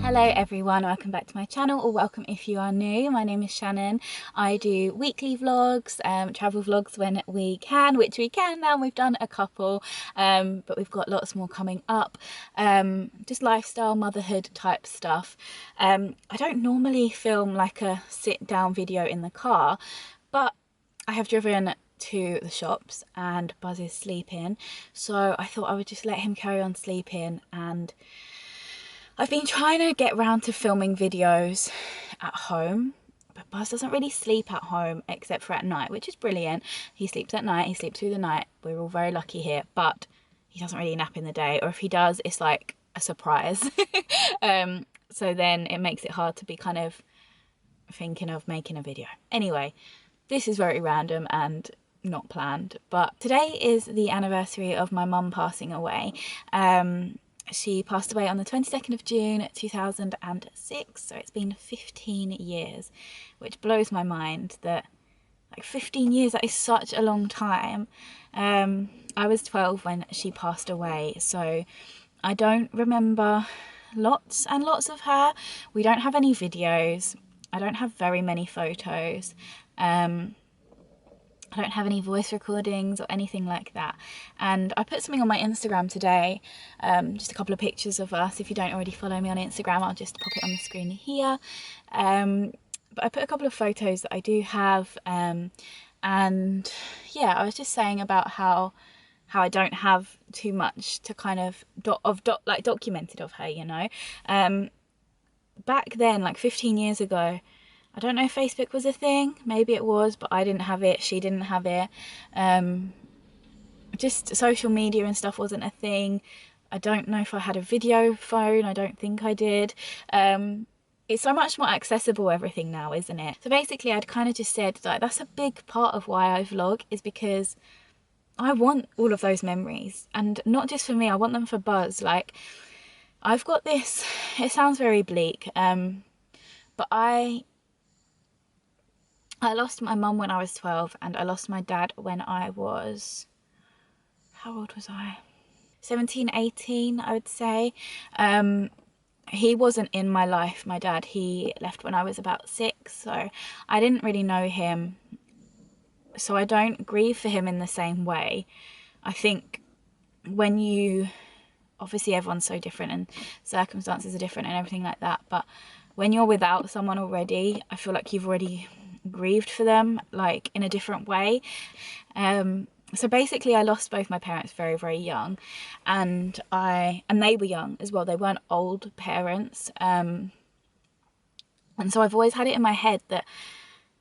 Hello everyone, welcome back to my channel, or welcome if you are new. My name is Shannon. I do weekly vlogs, travel vlogs when we can, which we can now. We've done a couple, but we've got lots more coming up. Just lifestyle, motherhood type stuff. I don't normally film like a sit down video in the car, but I have driven to the shops and Buzz is sleeping, so I thought I would just let him carry on sleeping. And I've been trying to get around to filming videos at home, but Buzz doesn't really sleep at home except for at night, which is brilliant. He sleeps at night, he sleeps through the night. We're all very lucky here, but he doesn't really nap in the day, or if he does, it's like a surprise. So then it makes it hard to be kind of thinking of making a video. Anyway, this is very random and not planned, but today is the anniversary of my mum passing away. She passed away on the 22nd of June 2006, so it's been 15 years, which blows my mind that like 15 years, that is such a long time. I was 12 when she passed away, so I don't remember lots and lots of her. We don't have any videos. I don't have very many photos. I don't have any voice recordings or anything like that. And I put something on my Instagram today, just a couple of pictures of us. If you don't already follow me on Instagram, I'll just pop it on the screen here. But I put a couple of photos that I do have, and yeah, I was just saying about how I don't have too much to kind of documented of her, you know. Back then, like 15 years ago, I don't know if Facebook was a thing, maybe it was, but I didn't have it, she didn't have it. Just social media and stuff wasn't a thing. I don't know if I had a video phone, I don't think I did. It's so much more accessible, everything now, isn't it? So basically I'd kind of just said, like, that's a big part of why I vlog, is because I want all of those memories, and not just for me, I want them for Buzz. Like, I've got this, it sounds very bleak, but I lost my mum when I was 12, and I lost my dad when I was, how old was I? 17, 18, I would say. He wasn't in my life, my dad. He left when I was about 6, so I didn't really know him. So I don't grieve for him in the same way. I think when you, obviously everyone's so different and circumstances are different and everything like that, but when you're without someone already, I feel like you've already grieved for them, like in a different way. So basically I lost both my parents very, very young, and they were young as well. They weren't old parents, and so I've always had it in my head that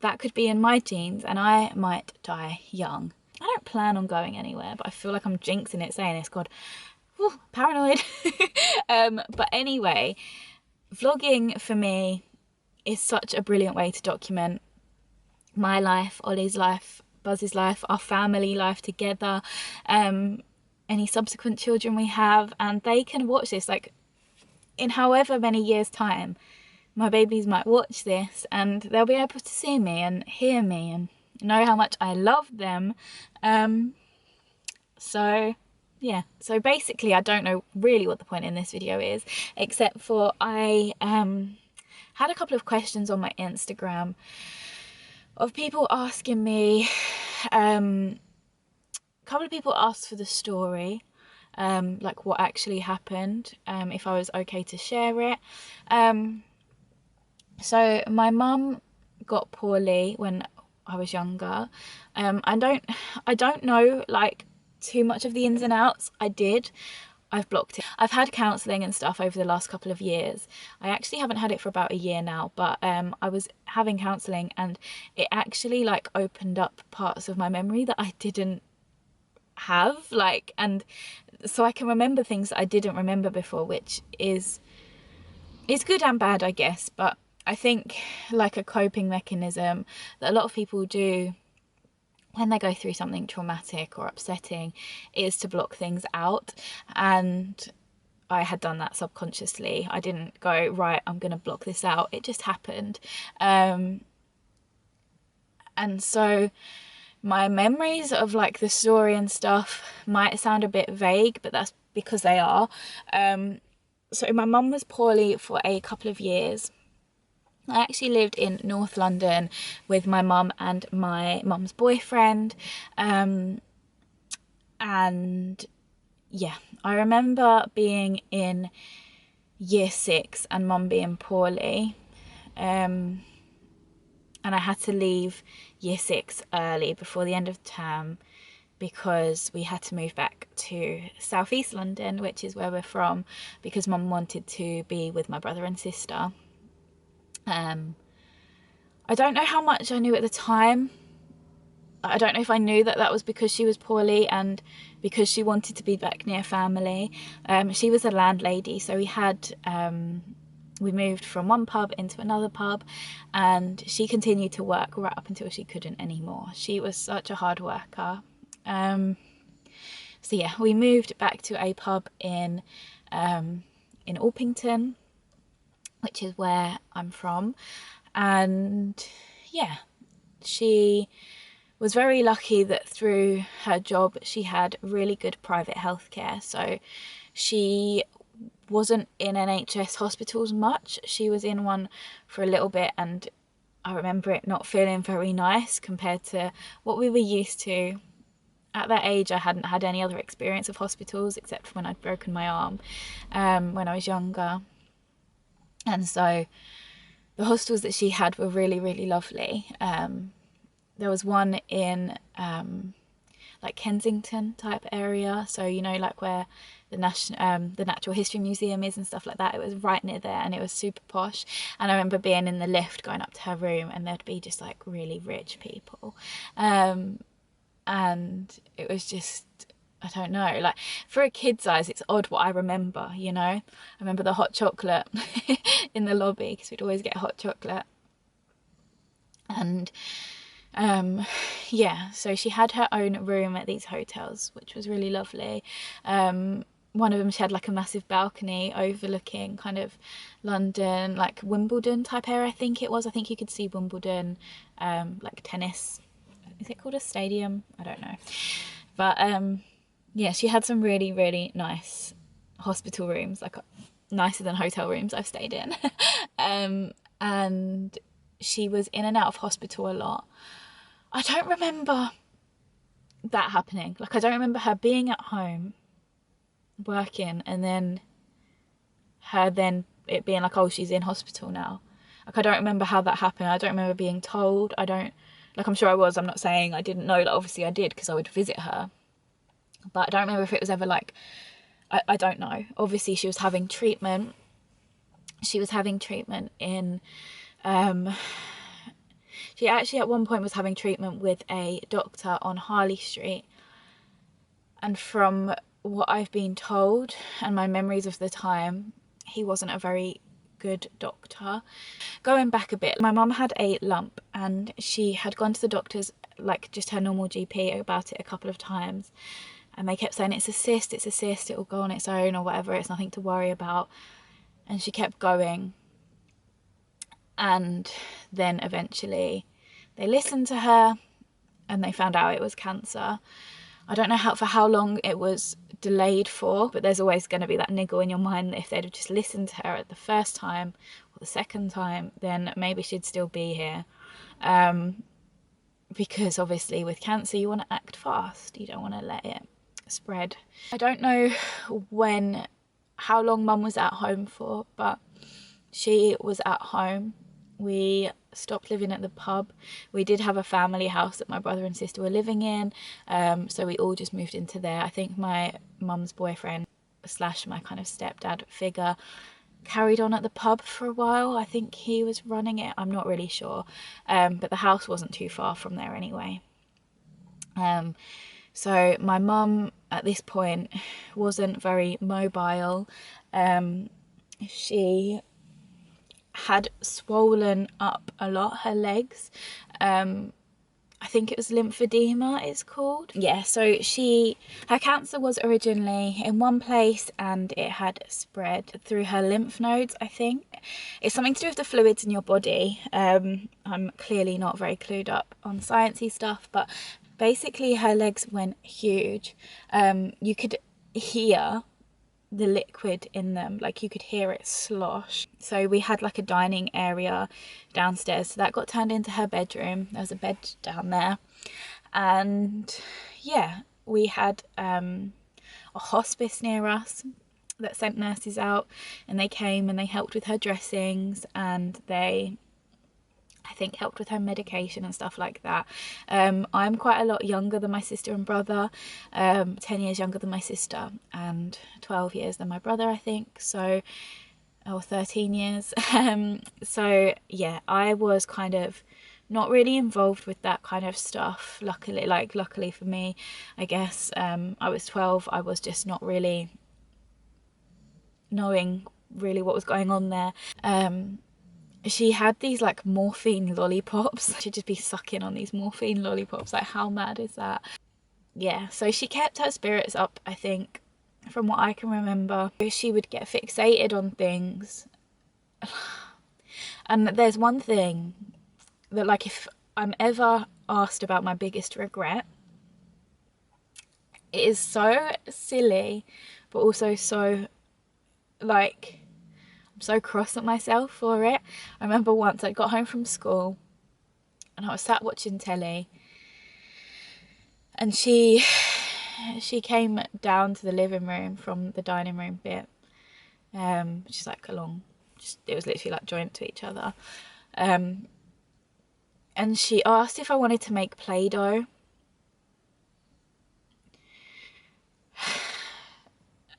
that could be in my genes and I might die young. I don't plan on going anywhere, but I feel like I'm jinxing it saying this. God, whew, paranoid. But anyway, vlogging for me is such a brilliant way to document my life, Ollie's life, Buzz's life, our family life together, any subsequent children we have, and they can watch this like in however many years time. My babies might watch this and they'll be able to see me and hear me and know how much I love them. So yeah, so basically I don't know really what the point in this video is, except for I had a couple of questions on my Instagram of people asking me, a couple of people asked for the story, like what actually happened, if I was okay to share it. So my mum got poorly when I was younger. I don't know like too much of the ins and outs. I've blocked it. I've had counselling and stuff over the last couple of years. I actually haven't had it for about a year now, but I was having counselling and it actually like opened up parts of my memory that I didn't have, like, and so I can remember things that I didn't remember before, which is good and bad, I guess. But I think like a coping mechanism that a lot of people do when they go through something traumatic or upsetting is to block things out, and I had done that subconsciously. I didn't go, right, I'm gonna block this out, it just happened. And so my memories of like the story and stuff might sound a bit vague, but that's because they are. So my mum was poorly for a couple of years. I actually lived in North London with my mum and my mum's boyfriend. And yeah, I remember being in year 6 and mum being poorly. And I had to leave year 6 early before the end of the term because we had to move back to southeast London, which is where we're from, because mum wanted to be with my brother and sister. I don't know how much I knew at the time. I don't know if I knew that that was because she was poorly and because she wanted to be back near family. She was a landlady, so we moved from one pub into another pub, and she continued to work right up until she couldn't anymore. She was such a hard worker. So yeah, we moved back to a pub in Orpington, which is where I'm from. And yeah, she was very lucky that through her job she had really good private healthcare. So she wasn't in NHS hospitals much. She was in one for a little bit, and I remember it not feeling very nice compared to what we were used to. At that age, I hadn't had any other experience of hospitals except for when I'd broken my arm when I was younger. And so the hostels that she had were really, really lovely. There was one in like Kensington type area, so you know, like where the Natural History Museum is and stuff like that. It was right near there, and it was super posh. And I remember being in the lift going up to her room, and there'd be just like really rich people, and it was just, I don't know, like for a kid's eyes it's odd what I remember, you know. I remember the hot chocolate in the lobby, because we'd always get hot chocolate. And yeah, so she had her own room at these hotels, which was really lovely. One of them, she had like a massive balcony overlooking kind of London, like Wimbledon type area, I think it was. I think you could see Wimbledon, like tennis. Is it called a stadium? I don't know. But yeah, she had some really, really nice hospital rooms, like nicer than hotel rooms I've stayed in. And she was in and out of hospital a lot. I don't remember that happening. Like, I don't remember her being at home working and then it being like, oh, she's in hospital now. Like, I don't remember how that happened. I don't remember being told. I'm sure I was. I'm not saying I didn't know. Like, obviously I did, because I would visit her. But I don't remember if it was ever like, I don't know. Obviously she was having treatment. She was having treatment in, she actually at one point was having treatment with a doctor on Harley Street. And from what I've been told and my memories of the time, he wasn't a very good doctor. Going back a bit, my mum had a lump and she had gone to the doctors, like just her normal GP, about it a couple of times. And they kept saying, it's a cyst, it will go on its own or whatever, it's nothing to worry about. And she kept going. And then eventually they listened to her and they found out it was cancer. I don't know for how long it was delayed for, but there's always going to be that niggle in your mind that if they'd have just listened to her at the first time or the second time, then maybe she'd still be here. Because obviously with cancer you want to act fast, you don't want to let it spread. I don't know how long mum was at home for, but she was at home. We stopped living at the pub. We did have a family house that my brother and sister were living in, so we all just moved into there. I think my mum's boyfriend / my kind of stepdad figure carried on at the pub for a while. I think he was running it, I'm not really sure, but the house wasn't too far from there anyway. So my mum at this point wasn't very mobile. She had swollen up a lot, her legs. I think it was lymphedema it's called. Yeah, so her cancer was originally in one place and it had spread through her lymph nodes, I think. It's something to do with the fluids in your body. I'm clearly not very clued up on sciencey stuff, but basically her legs went huge. You could hear the liquid in them, like you could hear it slosh. So we had like a dining area downstairs, so that got turned into her bedroom. There was a bed down there, and yeah, we had a hospice near us that sent nurses out, and they came and they helped with her dressings, and they, I think, helped with her medication and stuff like that. I'm quite a lot younger than my sister and brother, 10 years younger than my sister and 12 years than my brother, I think, so, or 13 years. So yeah, I was kind of not really involved with that kind of stuff, luckily for me, I guess. I was 12, I was just not really knowing really what was going on there. She had these like morphine lollipops. She'd just be sucking on these morphine lollipops. Like, how mad is that? Yeah, so she kept her spirits up, I think, from what I can remember. She would get fixated on things. And there's one thing that, like, if I'm ever asked about my biggest regret, it is so silly, but also so, like, I'm so cross at myself for it. I remember once I got home from school and I was sat watching telly, and she came down to the living room from the dining room bit, which is like it was literally like joined to each other, and she asked if I wanted to make Play-Doh.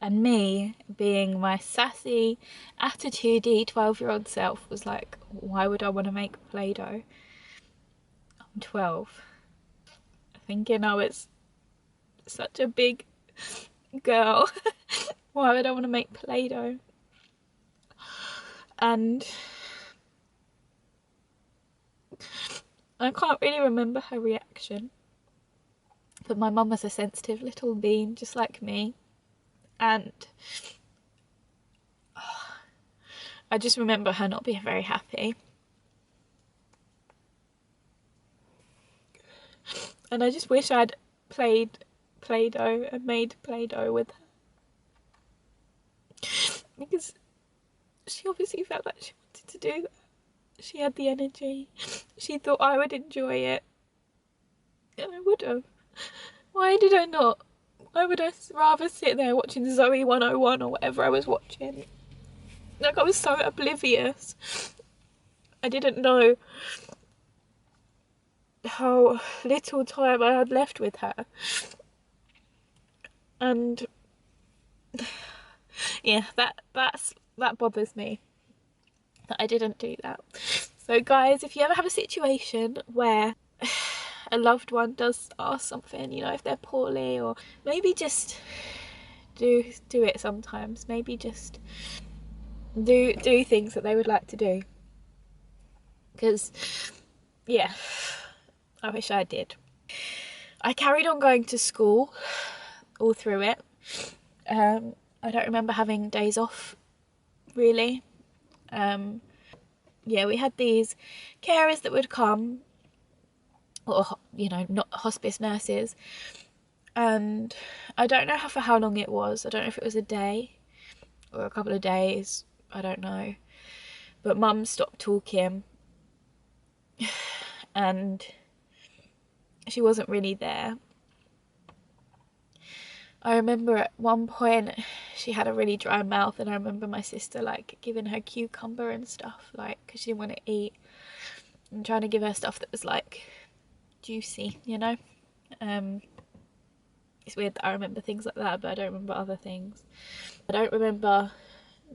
And me, being my sassy, attitudey 12-year-old self, was like, why would I want to make Play-Doh? I'm 12. Thinking I was such a big girl. Why would I want to make Play-Doh? And I can't really remember her reaction. But my mum was a sensitive little bean, just like me. And I just remember her not being very happy. And I just wish I'd played Play-Doh and made Play-Doh with her. Because she obviously felt like she wanted to do that. She had the energy. She thought I would enjoy it. And I would have. Why did I not? Why would I rather sit there watching Zoe 101 or whatever I was watching? Like, I was so oblivious. I didn't know how little time I had left with her. And yeah, that bothers me, that I didn't do that. So guys, if you ever have a situation where a loved one does ask something, you know, if they're poorly, or maybe just do it sometimes. Maybe just do things that they would like to do. Because yeah, I wish I did. I carried on going to school all through it. I don't remember having days off, really. Yeah, we had these carers that would come, or, you know, not hospice nurses, and I don't know for how long it was. I don't know if it was a day or a couple of days, I don't know. But Mum stopped talking and she wasn't really there. I remember at one point she had a really dry mouth, and I remember my sister like giving her cucumber and stuff, like, because she didn't want to eat, and trying to give her stuff that was like juicy, you know. It's weird that I remember things like that, but I don't remember other things. I don't remember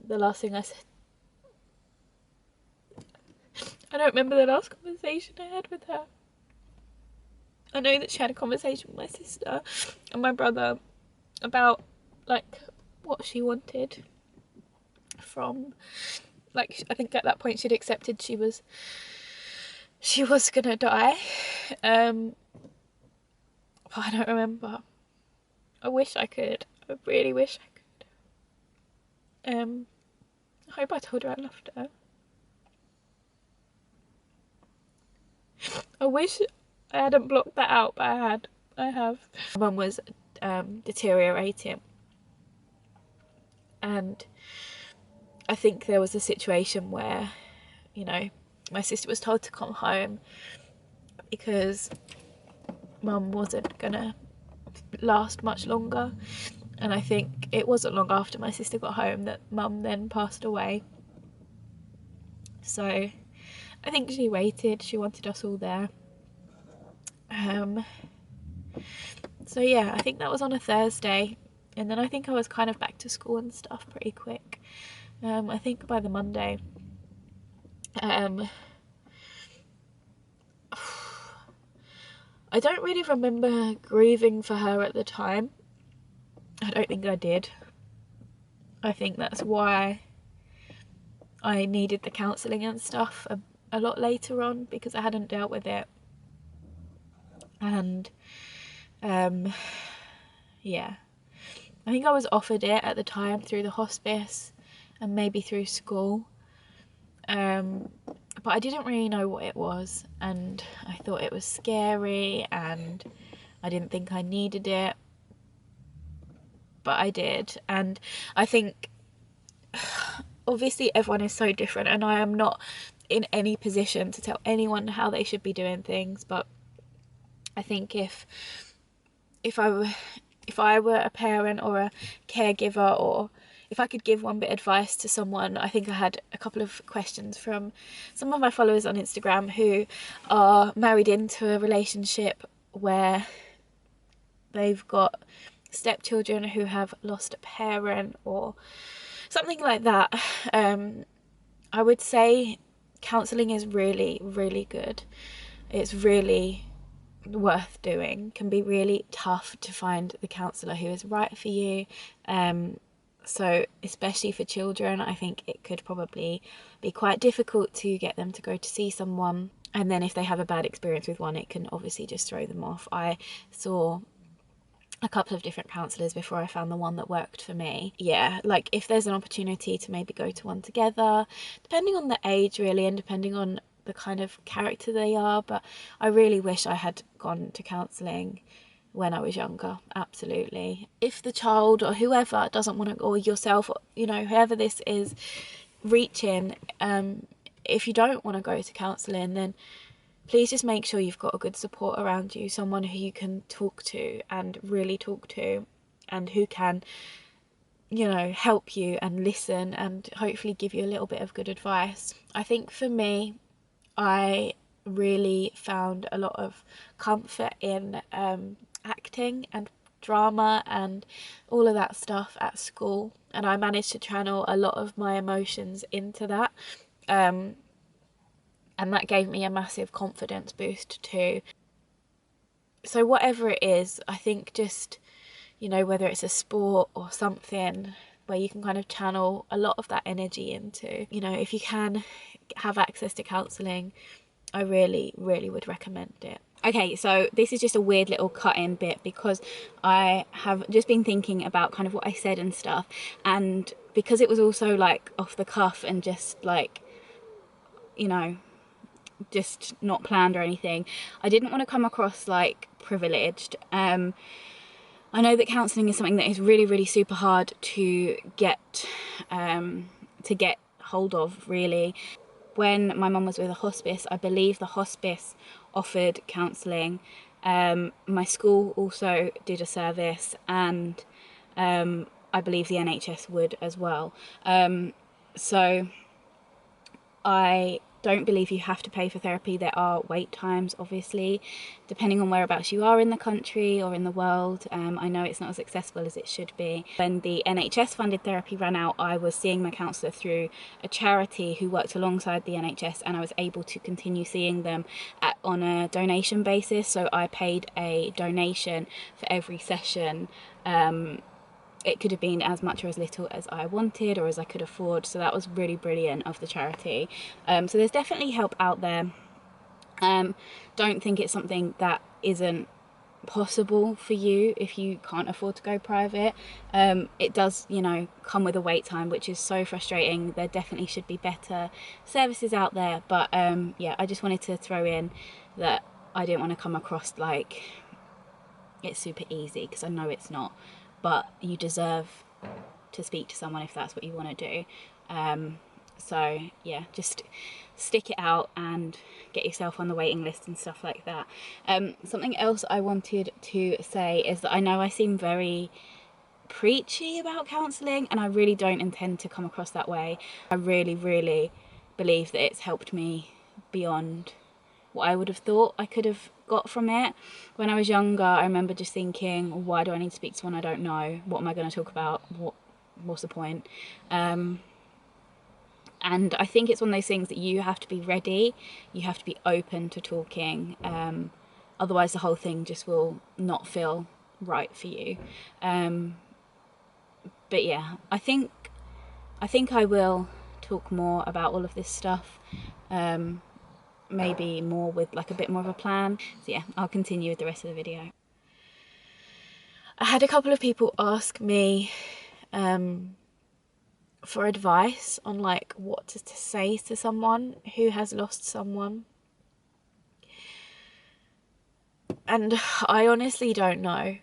the last thing I said. I don't remember the last conversation I had with her. I know that she had a conversation with my sister and my brother about, like, what she wanted from, like, I think at that point she'd accepted she was gonna die. But I don't remember. I wish I could. I really wish I could. I hope I told her I loved her. I wish I hadn't blocked that out, but I have. Mum was deteriorating, And I think there was a situation where, you know, my sister was told to come home because mum wasn't gonna last much longer. And I think it wasn't long after my sister got home that mum then passed away. So I think she waited, she wanted us all there. So yeah, I think that was on a Thursday, and then I think I was kind of back to school and stuff pretty quick. I think by the Monday, I don't really remember grieving for her at the time. I don't think I did. I think that's why I needed the counselling and stuff a lot later on, because I hadn't dealt with it. And yeah, I think I was offered it at the time through the hospice and maybe through school, but I didn't really know what it was, and I thought it was scary, and I didn't think I needed it, but I did. And I think obviously everyone is so different, and I am not in any position to tell anyone how they should be doing things, but I think if I were a parent or a caregiver, or if I could give one bit of advice to someone, I think I had a couple of questions from some of my followers on Instagram who are married into a relationship where they've got stepchildren who have lost a parent or something like that. I would say counselling is really, really good. It's really worth doing. Can be really tough to find the counsellor who is right for you. So especially for children, I think it could probably be quite difficult to get them to go to see someone. And then if they have a bad experience with one, it can obviously just throw them off. I saw a couple of different counsellors before I found the one that worked for me. Yeah, like if there's an opportunity to maybe go to one together, depending on the age really, and depending on the kind of character they are, but I really wish I had gone to counselling when I was younger, absolutely. If the child or whoever doesn't want to, or yourself, or, you know, whoever this is reaching, if you don't want to go to counselling, then please just make sure you've got a good support around you, someone who you can talk to and really talk to, and who can, you know, help you and listen and hopefully give you a little bit of good advice. I think for me, I really found a lot of comfort in acting and drama and all of that stuff at school, and I managed to channel a lot of my emotions into that, and that gave me a massive confidence boost too. So whatever it is, I think just, you know, whether it's a sport or something where you can kind of channel a lot of that energy into, you know, if you can have access to counselling, I really, really would recommend it. Okay, so this is just a weird little cut-in bit because I have just been thinking about kind of what I said and stuff, and because it was also like off the cuff and just like, you know, just not planned or anything, I didn't want to come across like privileged. I know that counselling is something that is really, really super hard to get hold of, really. When my mum was with a hospice, I believe the hospice offered counselling. My school also did a service, and I believe the NHS would as well. So I don't believe you have to pay for therapy. There are wait times, obviously, depending on whereabouts you are in the country or in the world. I know it's not as accessible as it should be. When the NHS funded therapy ran out, I was seeing my counsellor through a charity who worked alongside the NHS, and I was able to continue seeing them on a donation basis. So I paid a donation for every session. It could have been as much or as little as I wanted or as I could afford, so that was really brilliant of the charity. So there's definitely help out there. Don't think it's something that isn't possible for you if you can't afford to go private. It does, you know, come with a wait time, which is so frustrating. There definitely should be better services out there, but yeah, I just wanted to throw in that I didn't want to come across like it's super easy, because I know it's not. But you deserve to speak to someone if that's what you want to do. So yeah, just stick it out and get yourself on the waiting list and stuff like that. Something else I wanted to say is that I know I seem very preachy about counselling, and I really don't intend to come across that way. I really, really believe that it's helped me beyond what I would have thought I could have got from it. When I was younger, I remember just thinking, why do I need to speak to someone I don't know? What am I going to talk about? What's the point? And I think it's one of those things that you have to be ready, you have to be open to talking, otherwise the whole thing just will not feel right for you. But yeah, I think I will talk more about all of this stuff, maybe more with like a bit more of a plan. So yeah, I'll continue with the rest of the video. I had a couple of people ask me for advice on like what to say to someone who has lost someone, and I honestly don't know.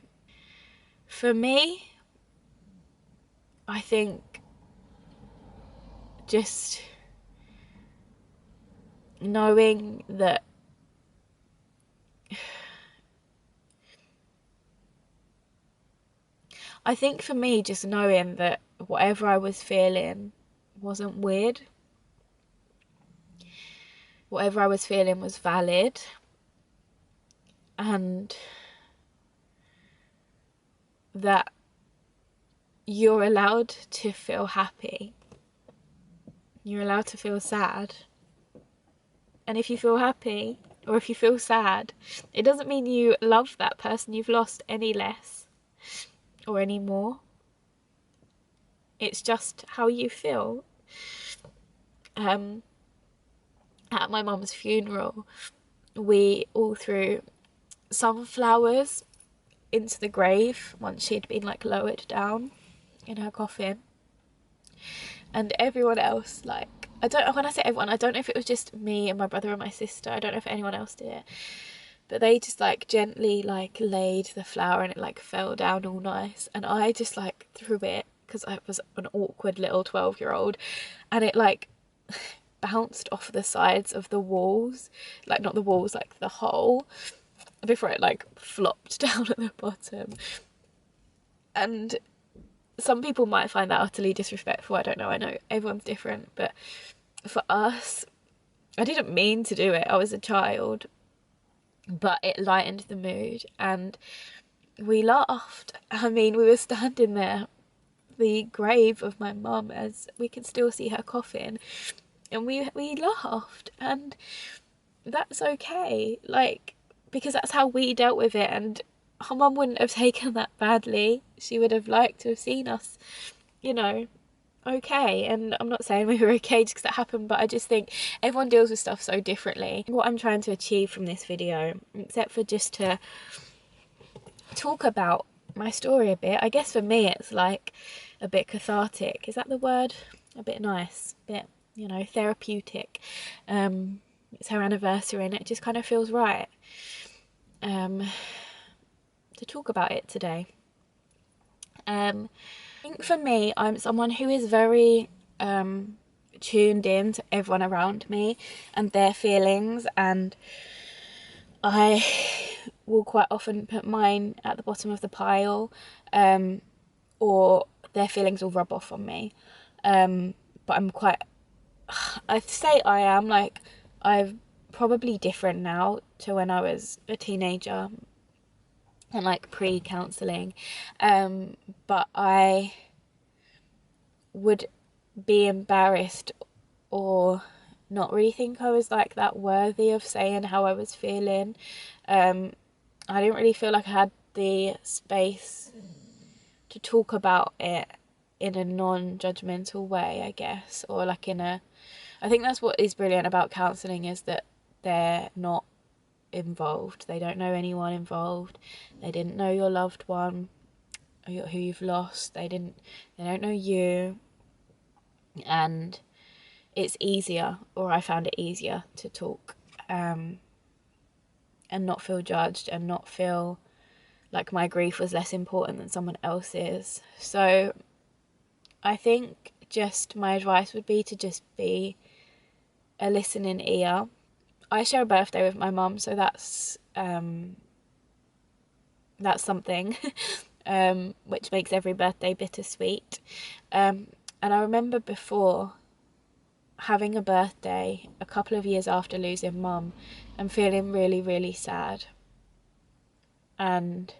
For me, I think just knowing that I think for me, just knowing that whatever I was feeling wasn't weird. Whatever I was feeling was valid, and that you're allowed to feel happy. You're allowed to feel sad. And if you feel happy or if you feel sad, it doesn't mean you love that person you've lost any less or any more. It's just how you feel. At my mum's funeral, we all threw some flowers into the grave once she'd been like lowered down in her coffin, and everyone else, like, when I say everyone, I don't know if it was just me and my brother and my sister, I don't know if anyone else did it, but they just like gently like laid the flower and it like fell down all nice, and I just like threw it because I was an awkward little 12-year-old, and it like bounced off the sides of the walls, like not the walls, like the hole, before it like flopped down at the bottom. And some people might find that utterly disrespectful, I don't know, I know everyone's different, but for us, I didn't mean to do it, I was a child, but it lightened the mood and we laughed. I mean, we were standing there, the grave of my mum, as we can still see her coffin, and we laughed, and that's okay, like, because that's how we dealt with it, and her mum wouldn't have taken that badly. She would have liked to have seen us, you know, okay. And I'm not saying we were okay just because that happened, but I just think everyone deals with stuff so differently. What I'm trying to achieve from this video, except for just to talk about my story a bit, I guess for me it's like a bit cathartic, is that the word? A bit nice, a bit, you know, therapeutic. It's her anniversary and it just kind of feels right to talk about it today. I think for me, I'm someone who is very tuned in to everyone around me and their feelings, and I will quite often put mine at the bottom of the pile, or their feelings will rub off on me. But I'd say I'm probably different now to when I was a teenager and like pre-counselling, but I would be embarrassed or not really think I was like that worthy of saying how I was feeling. I didn't really feel like I had the space to talk about it in a non-judgmental way, I guess, or like I think that's what is brilliant about counselling, is that they're not involved. They don't know anyone involved. They didn't know your loved one who you've lost. They don't know you, and it's easier, or I found it easier, to talk and not feel judged and not feel like my grief was less important than someone else's. So I think just my advice would be to just be a listening ear. I share a birthday with my mum, so that's something which makes every birthday bittersweet. And I remember before having a birthday a couple of years after losing mum and feeling really, really sad. And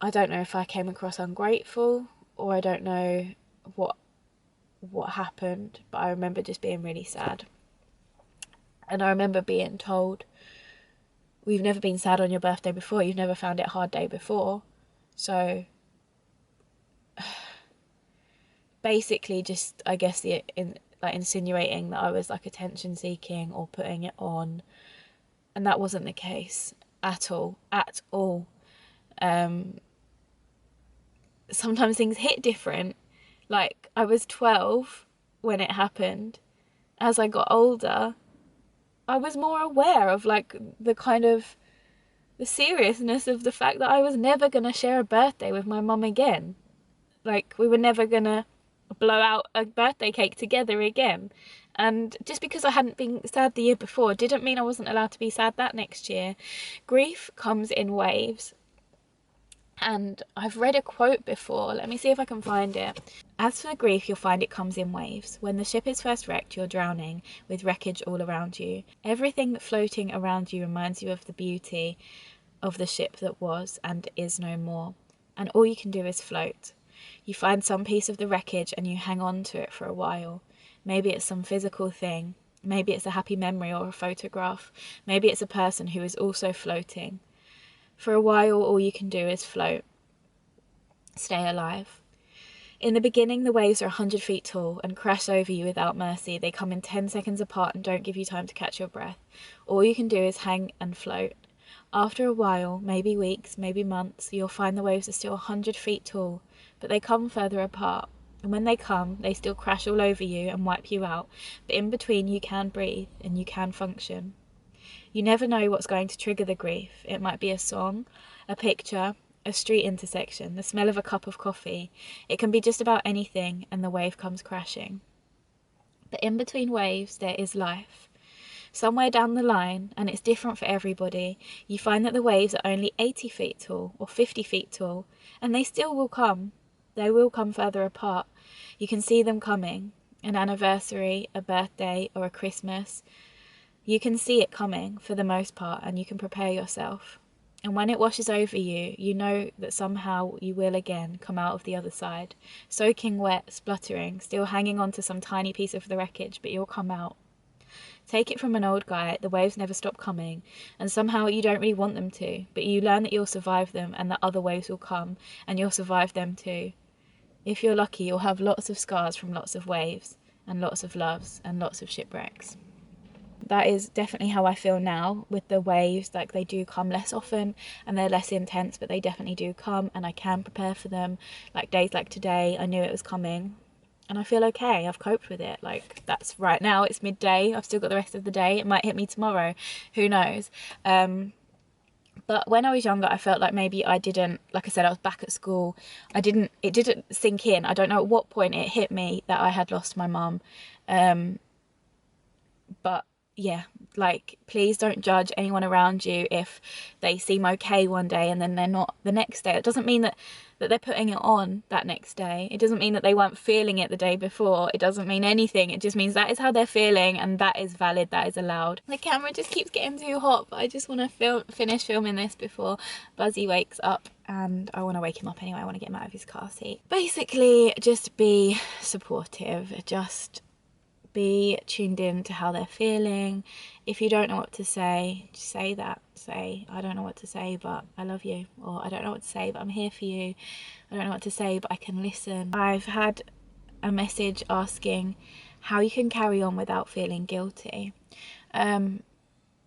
I don't know if I came across ungrateful, or I don't know what happened, but I remember just being really sad. And I remember being told, we've never been sad on your birthday before, you've never found it a hard day before. So basically just, I guess, insinuating that I was like attention seeking or putting it on, and that wasn't the case at all. Sometimes things hit different. Like, I was 12 when it happened. As I got older, I was more aware of like the kind of the seriousness of the fact that I was never gonna share a birthday with my mum again. Like, we were never gonna blow out a birthday cake together again. And just because I hadn't been sad the year before didn't mean I wasn't allowed to be sad that next year. Grief comes in waves. And I've read a quote before. Let me see if I can find it. As for grief, you'll find it comes in waves. When the ship is first wrecked, you're drowning, with wreckage all around you. Everything floating around you reminds you of the beauty of the ship that was and is no more. And all you can do is float. You find some piece of the wreckage and you hang on to it for a while. Maybe it's some physical thing. Maybe it's a happy memory or a photograph. Maybe it's a person who is also floating. For a while, all you can do is float. Stay alive. In the beginning, the waves are 100 feet tall and crash over you without mercy. They come in 10 seconds apart and don't give you time to catch your breath. All you can do is hang and float. After a while, maybe weeks, maybe months, you'll find the waves are still 100 feet tall, but they come further apart. And when they come, they still crash all over you and wipe you out. But in between, you can breathe and you can function. You never know what's going to trigger the grief. It might be a song, a picture, a street intersection, the smell of a cup of coffee. It can be just about anything, and the wave comes crashing. But in between waves, there is life. Somewhere down the line, and it's different for everybody, you find that the waves are only 80 feet tall or 50 feet tall, and they still will come. They will come further apart. You can see them coming. An anniversary, a birthday, or a Christmas. You can see it coming for the most part, and you can prepare yourself. And when it washes over you, you know that somehow you will again come out of the other side, soaking wet, spluttering, still hanging on to some tiny piece of the wreckage, but you'll come out. Take it from an old guy, the waves never stop coming, and somehow you don't really want them to, but you learn that you'll survive them and that other waves will come, and you'll survive them too. If you're lucky, you'll have lots of scars from lots of waves, and lots of loves, and lots of shipwrecks. That is definitely how I feel now with the waves. Like, they do come less often and they're less intense, but they definitely do come, and I can prepare for them. Like days like today, I knew it was coming and I feel okay. I've coped with it. Like, that's right now, it's midday, I've still got the rest of the day. It might hit me tomorrow, who knows. But when I was younger, I felt like maybe I didn't, like I said, I was back at school. It didn't sink in. I don't know at what point it hit me that I had lost my mum. But yeah, like, please don't judge anyone around you if they seem okay one day and then they're not the next day. It doesn't mean that they're putting it on that next day. It doesn't mean that they weren't feeling it the day before. It doesn't mean anything. It just means that is how they're feeling, and that is valid, that is allowed. The camera just keeps getting too hot, but I just want to finish filming this before Buzzy wakes up, and I want to wake him up anyway. I want to get him out of his car seat. Basically, just be supportive. Just be tuned in to how they're feeling. If you don't know what to say, just say that. Say, I don't know what to say, but I love you. Or I don't know what to say, but I'm here for you. I don't know what to say, but I can listen. I've had a message asking how you can carry on without feeling guilty.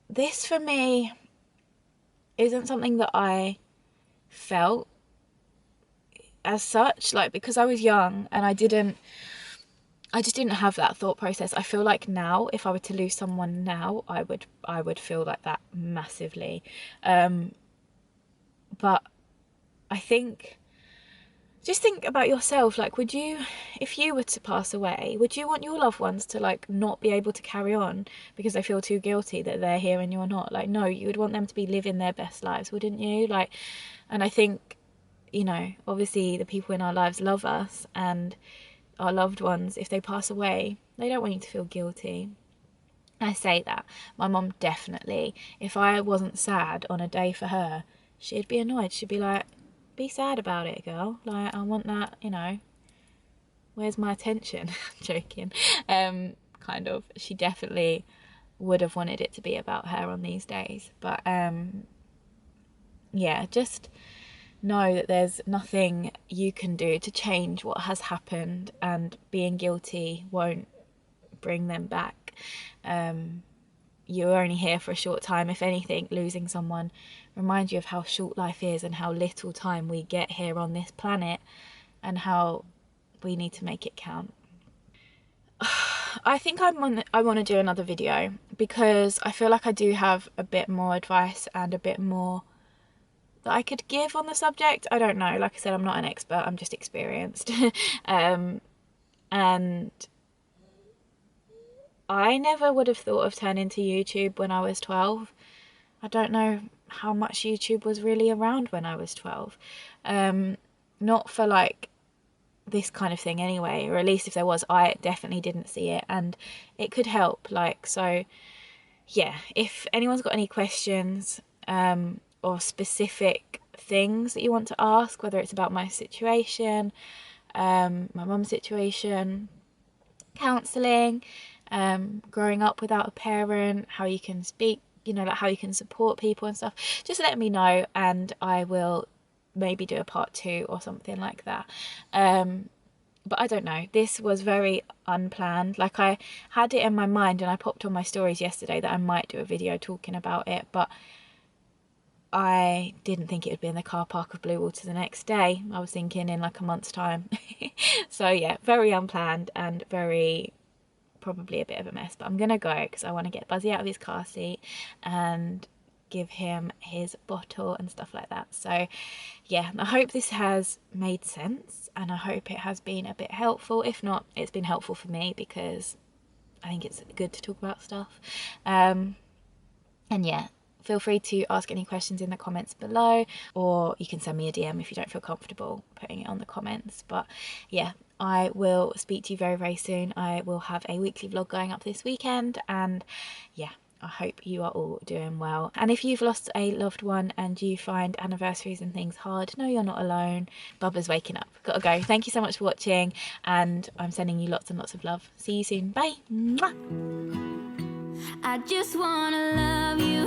This for me isn't something that I felt as such, like, because I was young and I just didn't have that thought process. I feel like now, if I were to lose someone now, I would feel like that massively. But I think just think about yourself. Like, would you, if you were to pass away, would you want your loved ones to like not be able to carry on because they feel too guilty that they're here and you're not? Like, no, you would want them to be living their best lives, wouldn't you? Like, and I think, you know, obviously the people in our lives love us, and our loved ones, if they pass away, they don't want you to feel guilty. I say that. My mum definitely, if I wasn't sad on a day for her, she'd be annoyed. She'd be like, be sad about it, girl. Like, I want that, you know, where's my attention? Joking. Kind of. She definitely would have wanted it to be about her on these days. But yeah, just know that there's nothing you can do to change what has happened, and being guilty won't bring them back. You're only here for a short time. If anything, losing someone reminds you of how short life is and how little time we get here on this planet, and how we need to make it count. I think I want to do another video because I feel like I do have a bit more advice and a bit more that I could give on the subject. I don't know. Like I said, I'm not an expert. I'm just experienced. And I never would have thought of turning to YouTube when I was 12. I don't know how much YouTube was really around when I was 12. Not for like this kind of thing anyway, or at least if there was, I definitely didn't see it, and it could help. Like, so yeah, if anyone's got any questions or specific things that you want to ask, whether it's about my situation, my mum's situation, counselling, growing up without a parent, how you can speak, you know, like how you can support people and stuff, just let me know and I will maybe do a part 2 or something like that. But I don't know, this was very unplanned. Like, I had it in my mind and I popped on my stories yesterday that I might do a video talking about it, but I didn't think it would be in the car park of Bluewater the next day. I was thinking in like a month's time. So yeah, very unplanned and very probably a bit of a mess, but I'm gonna go because I want to get Buzzy out of his car seat and give him his bottle and stuff like that. So yeah, I hope this has made sense and I hope it has been a bit helpful. If not, it's been helpful for me because I think it's good to talk about stuff. And yeah, feel free to ask any questions in the comments below, or you can send me a DM if you don't feel comfortable putting it on the comments. But yeah, I will speak to you very, very soon. I will have a weekly vlog going up this weekend, and yeah, I hope you are all doing well. And if you've lost a loved one and you find anniversaries and things hard, no, you're not alone. Bubba's waking up. Gotta go. Thank you so much for watching, and I'm sending you lots and lots of love. See you soon. Bye. Mwah. I just wanna love you.